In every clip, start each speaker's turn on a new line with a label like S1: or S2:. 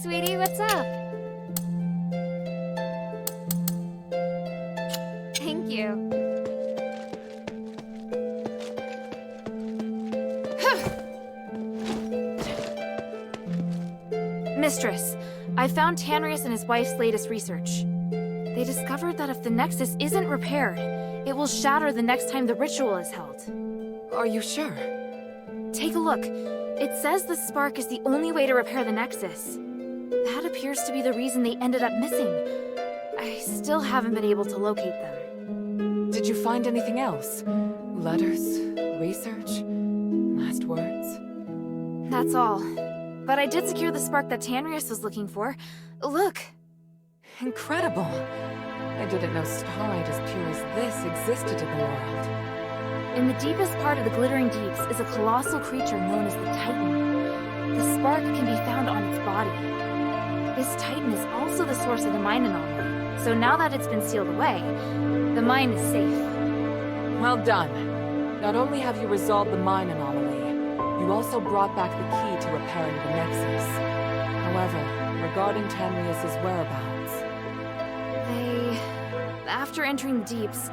S1: sweetie, what's up? Thank you.
S2: Mistress, I found Tanrius and his wife's latest research. They discovered that if the Nexus isn't repaired, it will shatter the next time the ritual is held.
S3: Are you sure?
S2: Take a look. It says the spark is the only way to repair the Nexus. That appears to be the reason they ended up missing. I still haven't been able to locate them.
S3: Did you find anything else? Letters? Research? Last words?
S2: That's all. But I did secure the spark that Tanrius was looking for. Look!
S3: Incredible! I didn't know starlight as pure as this existed in the world.
S2: In the deepest part of the Glittering Deeps is a colossal creature known as the Titan. The spark can be found on its body. This Titan is also the source of the mine anomaly, so now that it's been sealed away, the mine is safe.
S3: Well done. Not only have you resolved the mine anomaly, you also brought back the key to repairing the Nexus. However, regarding Tanrius' whereabouts...
S2: After entering the Deeps,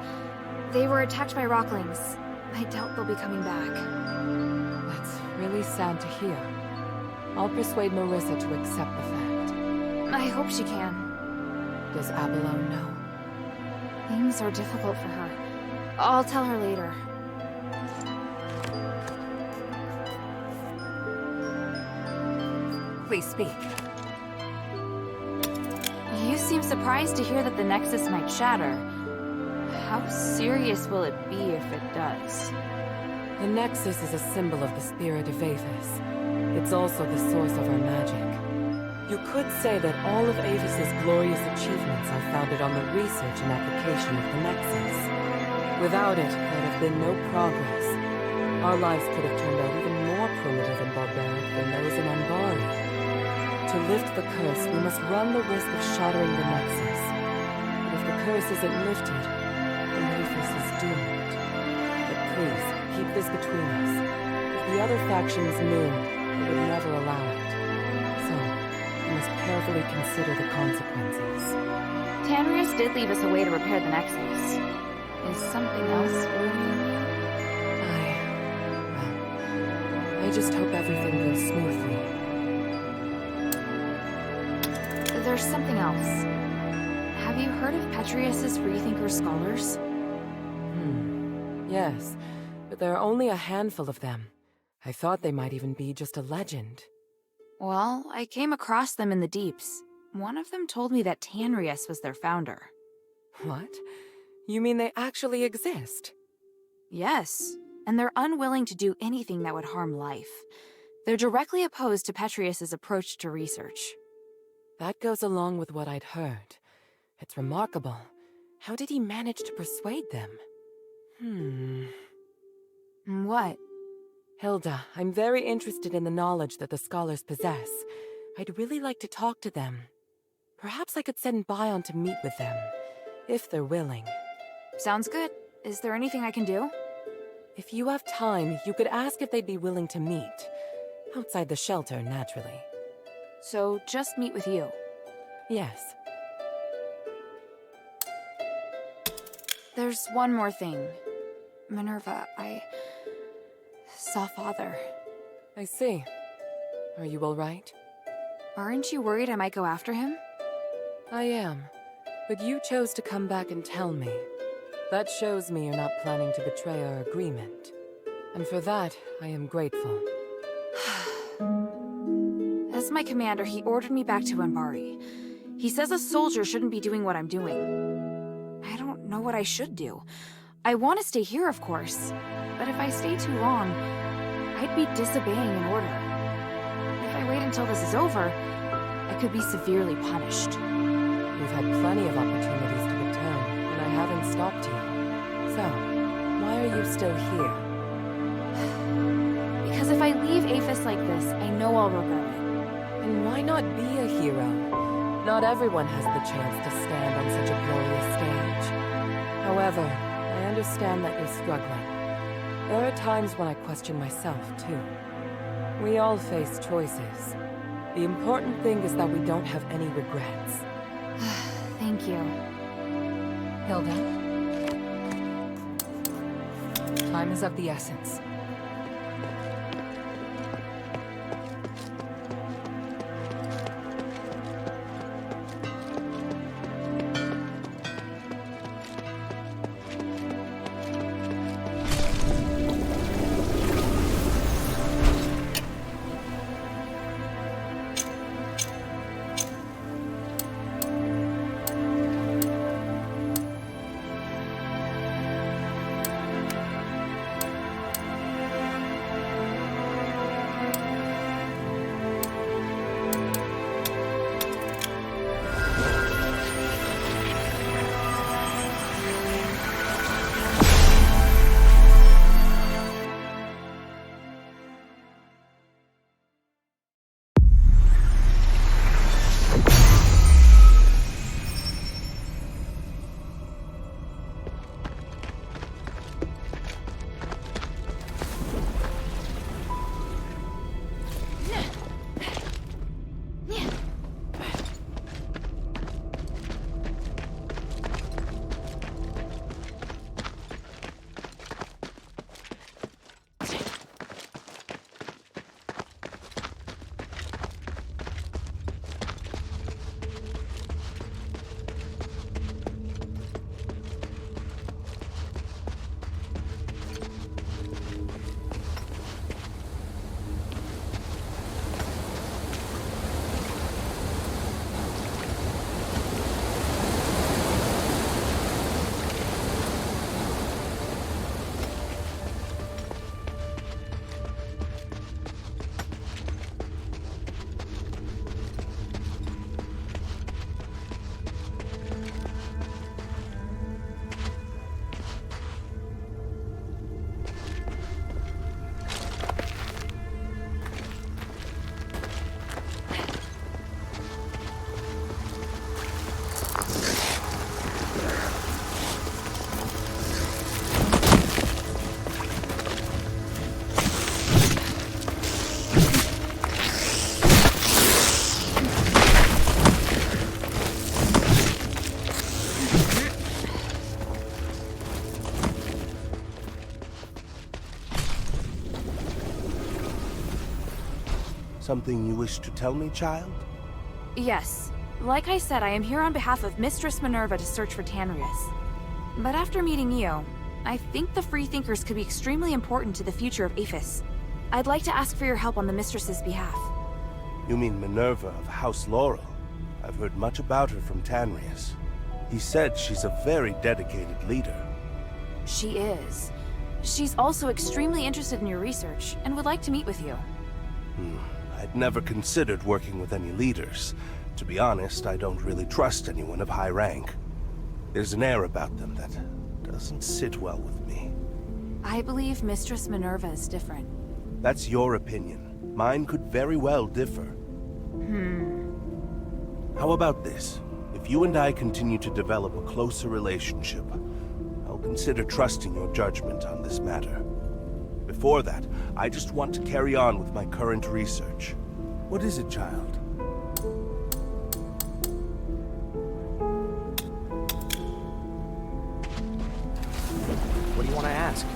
S2: they were attacked by Rocklings. I doubt they'll be coming back.
S3: That's really sad to hear. I'll persuade Marissa to accept the fact.
S2: I hope she can.
S3: Does Abalone know?
S2: Things are difficult for her. I'll tell her later.
S3: Please speak.
S2: You seem surprised to hear that the Nexus might shatter. How serious will it be if it does?
S3: The Nexus is a symbol of the spirit of Aphis. It's also the source of our magic. You could say that all of Aphis's glorious achievements are founded on the research and application of the Nexus. Without it, there'd have been no progress. Our lives could have turned out even more primitive and barbaric than those in Anbari. To lift the curse, we must run the risk of shattering the Nexus. But if the curse isn't lifted, then Aphis is doomed. But please, keep this between us. If the other factions knew, they would never allow it. So, we must carefully consider the consequences.
S2: Tanrius did leave us a way to repair the Nexus. Is something else worrying you?
S3: I just hope everything goes smoothly.
S2: There's something else. Have you heard of Petrius's Freethinker scholars?
S3: Yes, but there are only a handful of them. I thought they might even be just a legend.
S2: Well, I came across them in the Deeps. One of them told me that Tanrius was their founder.
S3: What? You mean they actually exist?
S2: Yes, and they're unwilling to do anything that would harm life. They're directly opposed to Petrius's approach to research.
S3: That goes along with what I'd heard. It's remarkable. How did he manage to persuade them?
S2: What?
S3: Hilda, I'm very interested in the knowledge that the scholars possess. I'd really like to talk to them. Perhaps I could send Bion to meet with them, if they're willing.
S2: Sounds good. Is there anything I can do?
S3: If you have time, you could ask if they'd be willing to meet. Outside the shelter, naturally.
S2: So, just meet with you?
S3: Yes.
S2: There's one more thing. Minerva, I saw Father.
S3: I see. Are you all right?
S2: Aren't you worried I might go after him?
S3: I am. But you chose to come back and tell me. That shows me you're not planning to betray our agreement. And for that, I am grateful.
S2: As my commander, he ordered me back to Anbari. He says a soldier shouldn't be doing what I'm doing. I don't know what I should do. I want to stay here, of course. But if I stay too long, I'd be disobeying an order. If I wait until this is over, I could be severely punished.
S3: You've had plenty of opportunities to return, and I haven't stopped you. So, why are you still here?
S2: Because if I leave Aphis like this, I know I'll regret it.
S3: And why not be a hero? Not everyone has the chance to stand on such a glorious stage. However, I understand that you're struggling. There are times when I question myself, too. We all face choices. The important thing is that we don't have any regrets.
S2: Thank you.
S3: Hilda? Time is of the essence.
S4: Something you wish to tell me, child?
S2: Yes. Like I said, I am here on behalf of Mistress Minerva to search for Tanrius. But after meeting you, I think the Freethinkers could be extremely important to the future of Aphis. I'd like to ask for your help on the Mistress's behalf.
S4: You mean Minerva of House Laurel? I've heard much about her from Tanrius. He said she's a very dedicated leader.
S2: She is. She's also extremely interested in your research and would like to meet with you.
S4: I'd never considered working with any leaders. To be honest, I don't really trust anyone of high rank. There's an air about them that doesn't sit well with me.
S2: I believe Mistress Minerva is different.
S4: That's your opinion. Mine could very well differ. How about this? If you and I continue to develop a closer relationship, I'll consider trusting your judgment on this matter. Before that, I just want to carry on with my current research. What is it, child?
S5: What do you want to ask?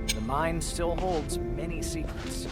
S5: The mind still holds many secrets.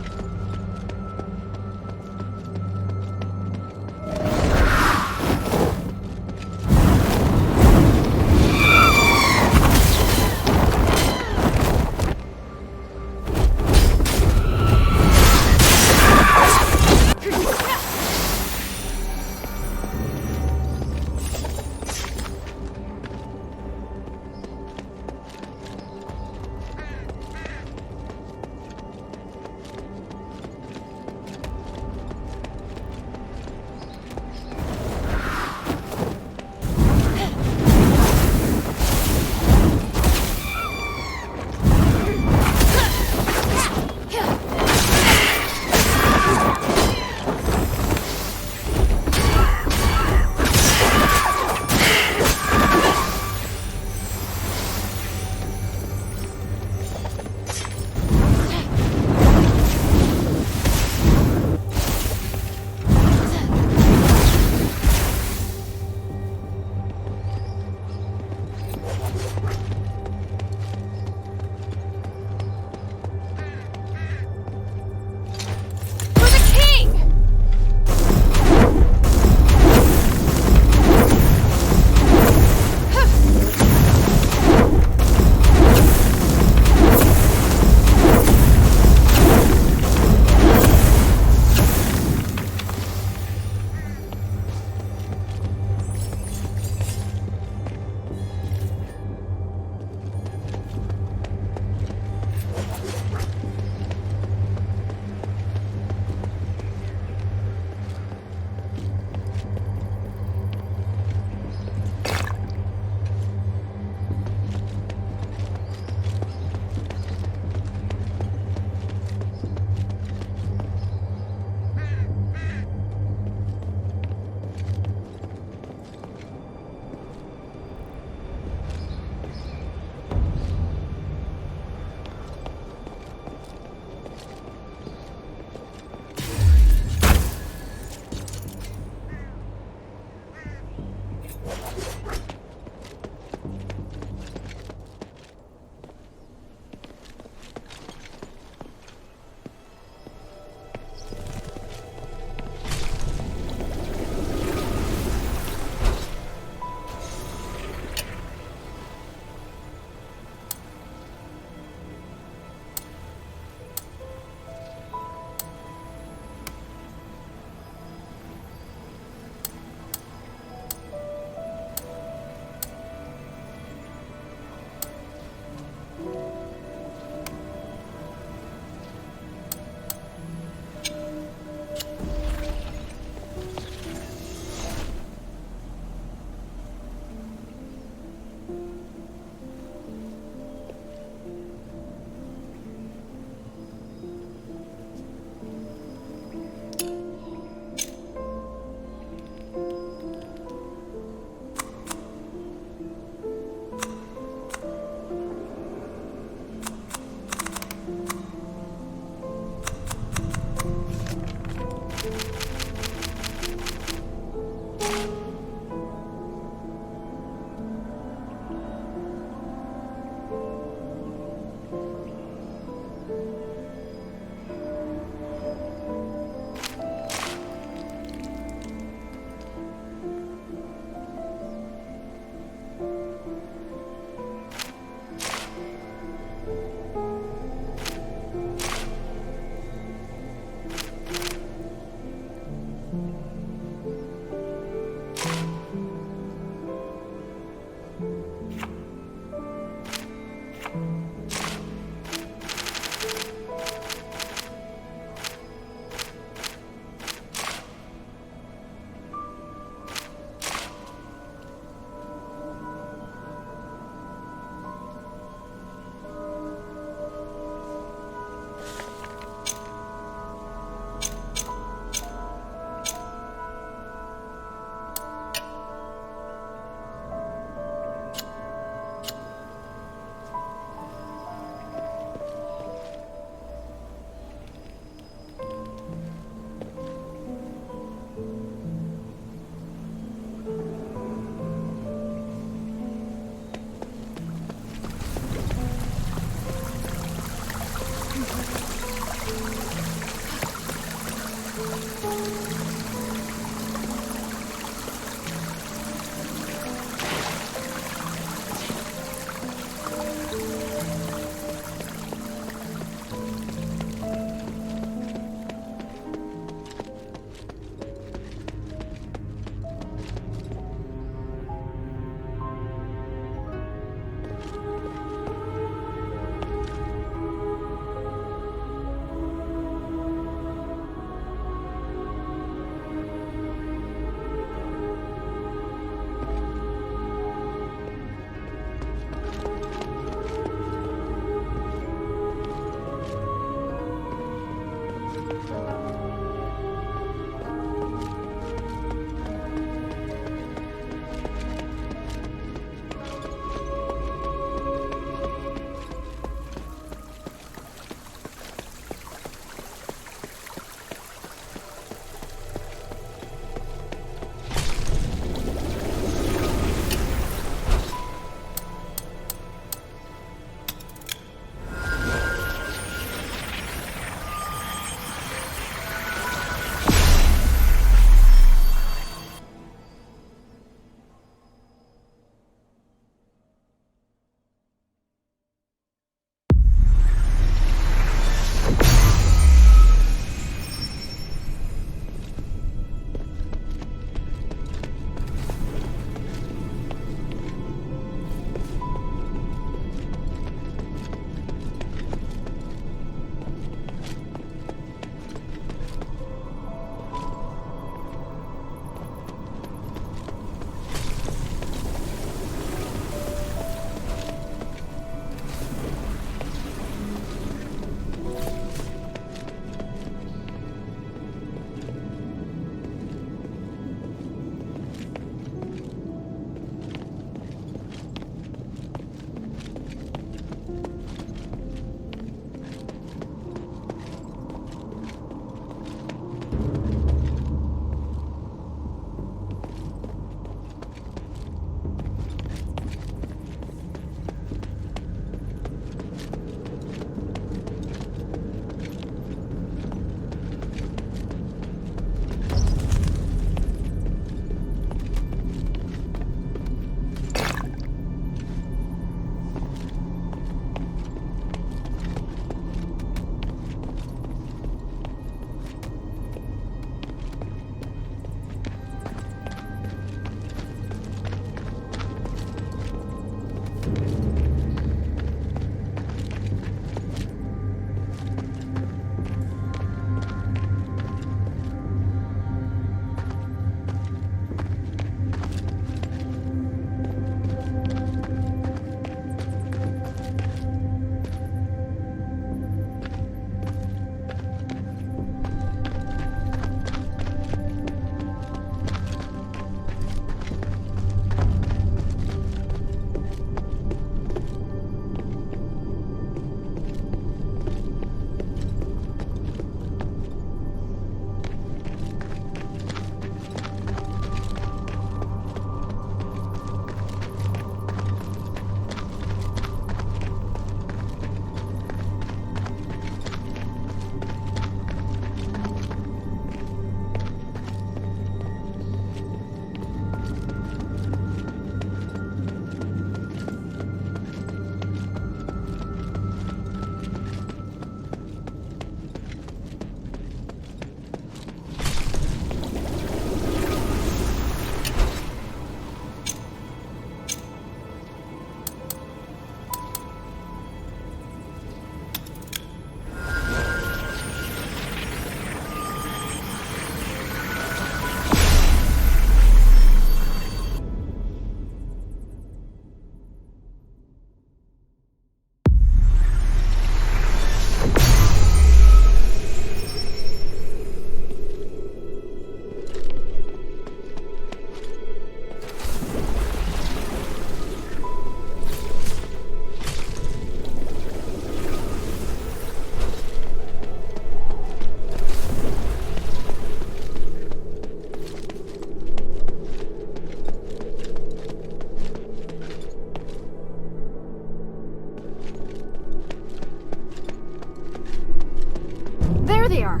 S2: There they are.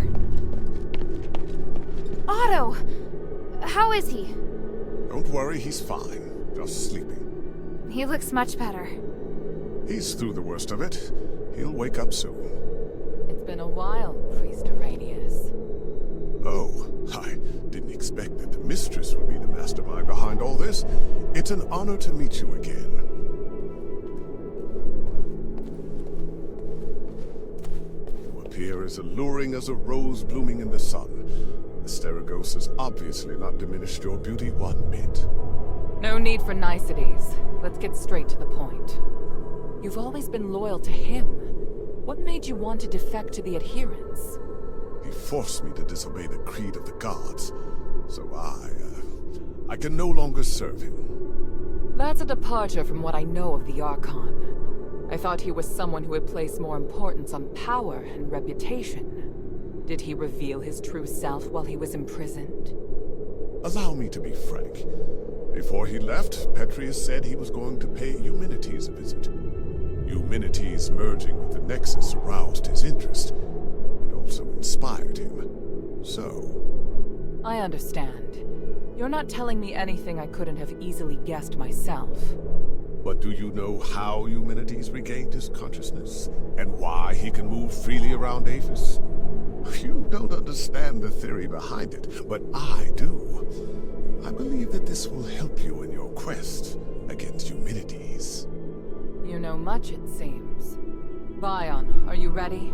S1: Otto! How is he?
S6: Don't worry, he's fine. Just sleeping.
S1: He looks much better.
S6: He's through the worst of it. He'll wake up soon.
S3: It's been a while, Priest Asterigos.
S6: Oh, I didn't expect that the mistress would be the mastermind behind all this. It's an honor to meet you again. You appear as alluring as a rose blooming in the sun. Asterigos has obviously not diminished your beauty one bit.
S3: No need for niceties. Let's get straight to the point. You've always been loyal to him. What made you want to defect to the adherents?
S6: He forced me to disobey the creed of the gods, so I can no longer serve him.
S3: That's a departure from what I know of the Archon. I thought he was someone who would place more importance on power and reputation. Did he reveal his true self while he was imprisoned?
S6: Allow me to be frank. Before he left, Petrius said he was going to pay Eumenides a visit. Eumenides merging with the Nexus aroused his interest. It also inspired him. So...
S3: I understand. You're not telling me anything I couldn't have easily guessed myself.
S6: But do you know how Eumenides regained his consciousness? And why he can move freely around Aphis? You don't understand the theory behind it, but I do. I believe that this will help you in your quest against Eumenides.
S3: You know much, it seems. Bion, are you ready?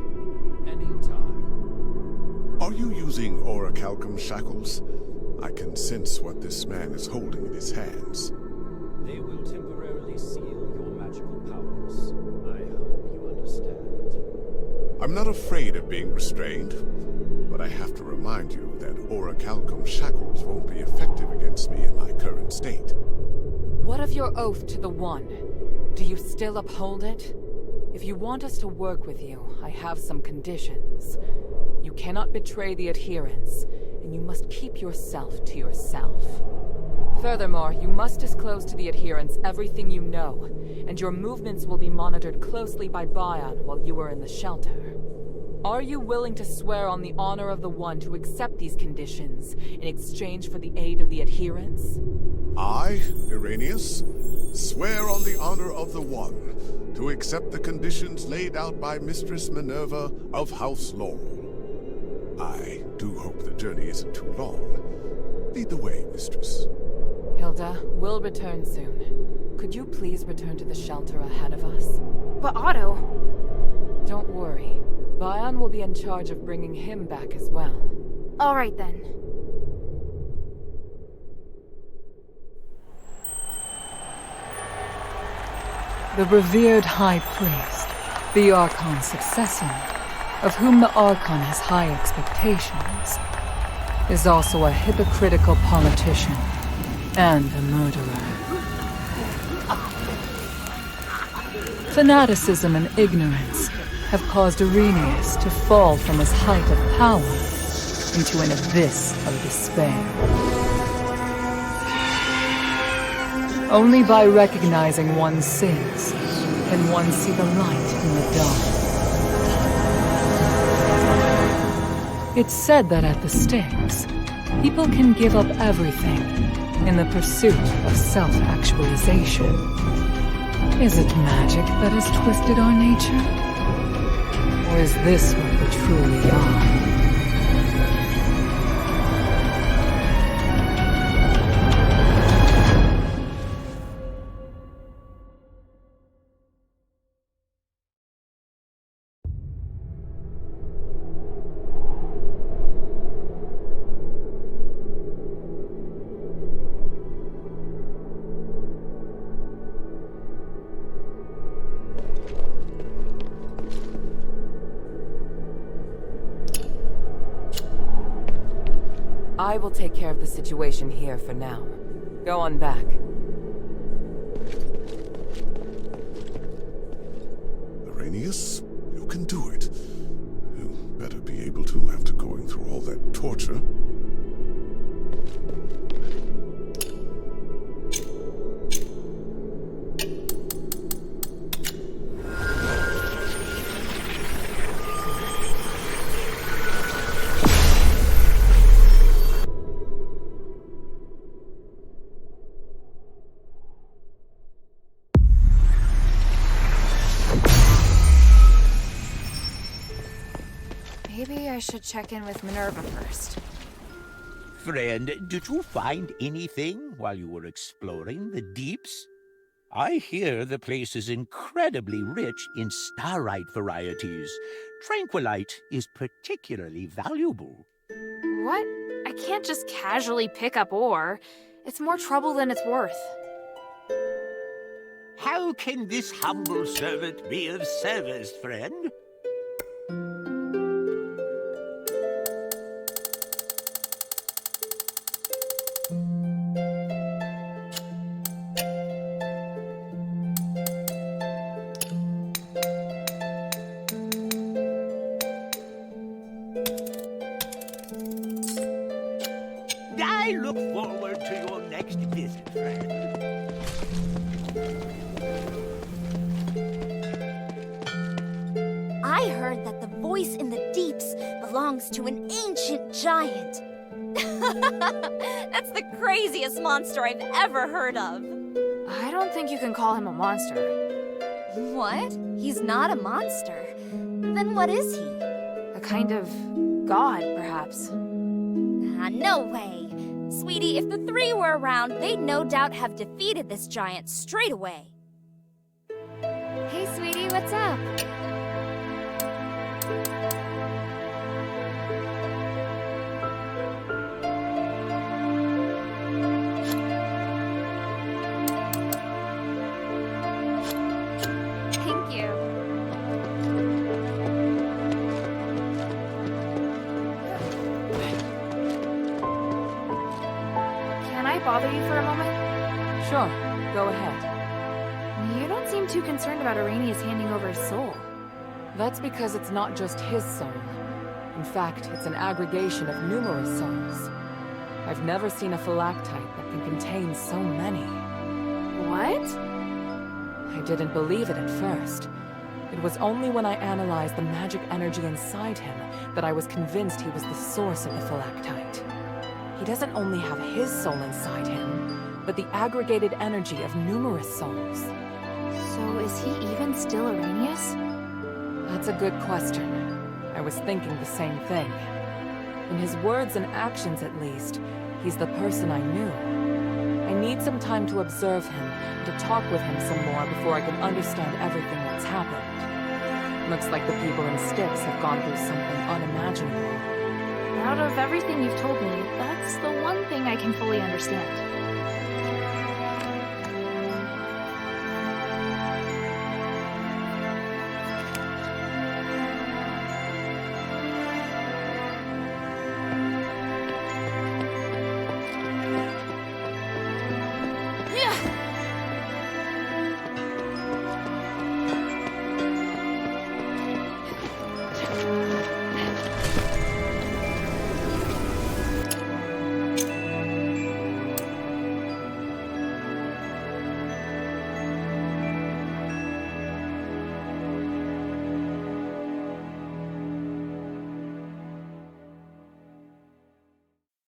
S6: Anytime. Are you using orichalcum shackles? I can sense what this man is holding in his hands.
S7: They will temporarily seal your magical powers. I hope you understand.
S6: I'm not afraid of being restrained, but I have to remind you that orichalcum shackles won't be effective against me in my current state.
S3: What of your oath to the One? Do you still uphold it? If you want us to work with you, I have some conditions. You cannot betray the adherents, and you must keep yourself to yourself. Furthermore, you must disclose to the adherents everything you know, and your movements will be monitored closely by Bion while you are in the shelter. Are you willing to swear on the honor of the One to accept these conditions in exchange for the aid of the adherents?
S6: I, Irenaeus, swear on the honor of the One to accept the conditions laid out by Mistress Minerva of House Laurel. I do hope the journey isn't too long. Lead the way, Mistress.
S3: Hilda, we'll return soon. Could you please return to the shelter ahead of us?
S1: But Otto...
S3: Don't worry. Bion will be in charge of bringing him back as well.
S1: Alright then.
S8: The revered High Priest, the Archon's successor, of whom the Archon has high expectations, is also a hypocritical politician and a murderer. Fanaticism and ignorance have caused Irenaeus to fall from his height of power into an abyss of despair. Only by recognizing one's sins can one see the light in the dark. It's said that at the stakes, people can give up everything in the pursuit of self-actualization. Is it magic that has twisted our nature? Or is this what we truly are?
S3: I will take care of the situation here for now. Go on back.
S6: Irenaeus, you can do it. You better be able to after going through all that torture.
S2: I should check in with Minerva first.
S9: Friend, did you find anything while you were exploring the deeps? I hear the place is incredibly rich in starite varieties. Tranquilite is particularly valuable.
S2: What? I can't just casually pick up ore. It's more trouble than it's worth.
S9: How can this humble servant be of service, friend? I look forward to your next visit, friend.
S10: I heard that the voice in the deeps belongs to an ancient giant. That's the craziest monster I've ever heard of.
S2: I don't think you can call him a monster.
S10: What? He's not a monster. Then what is he?
S2: A kind of god, perhaps.
S10: No way. Sweetie, if the three were around, they'd no doubt have defeated this giant straight away.
S1: Hey, sweetie, what's up?
S10: Thank you.
S2: Can I bother you for a moment?
S3: Sure, go ahead.
S2: You don't seem too concerned about Arrhenius handing over his soul.
S3: That's because it's not just his soul. In fact, it's an aggregation of numerous souls. I've never seen a phylactite that can contain so many.
S2: What?
S3: I didn't believe it at first. It was only when I analyzed the magic energy inside him that I was convinced he was the source of the phylactite. He doesn't only have his soul inside him, but the aggregated energy of numerous souls.
S2: So is he even still Arrhenius?
S3: That's a good question. I was thinking the same thing. In his words and actions, at least, he's the person I knew. I need some time to observe him and to talk with him some more before I can understand everything that's happened. Looks like the people in Styx have gone through something unimaginable.
S2: Out of everything you've told me, that's the one thing I can fully understand.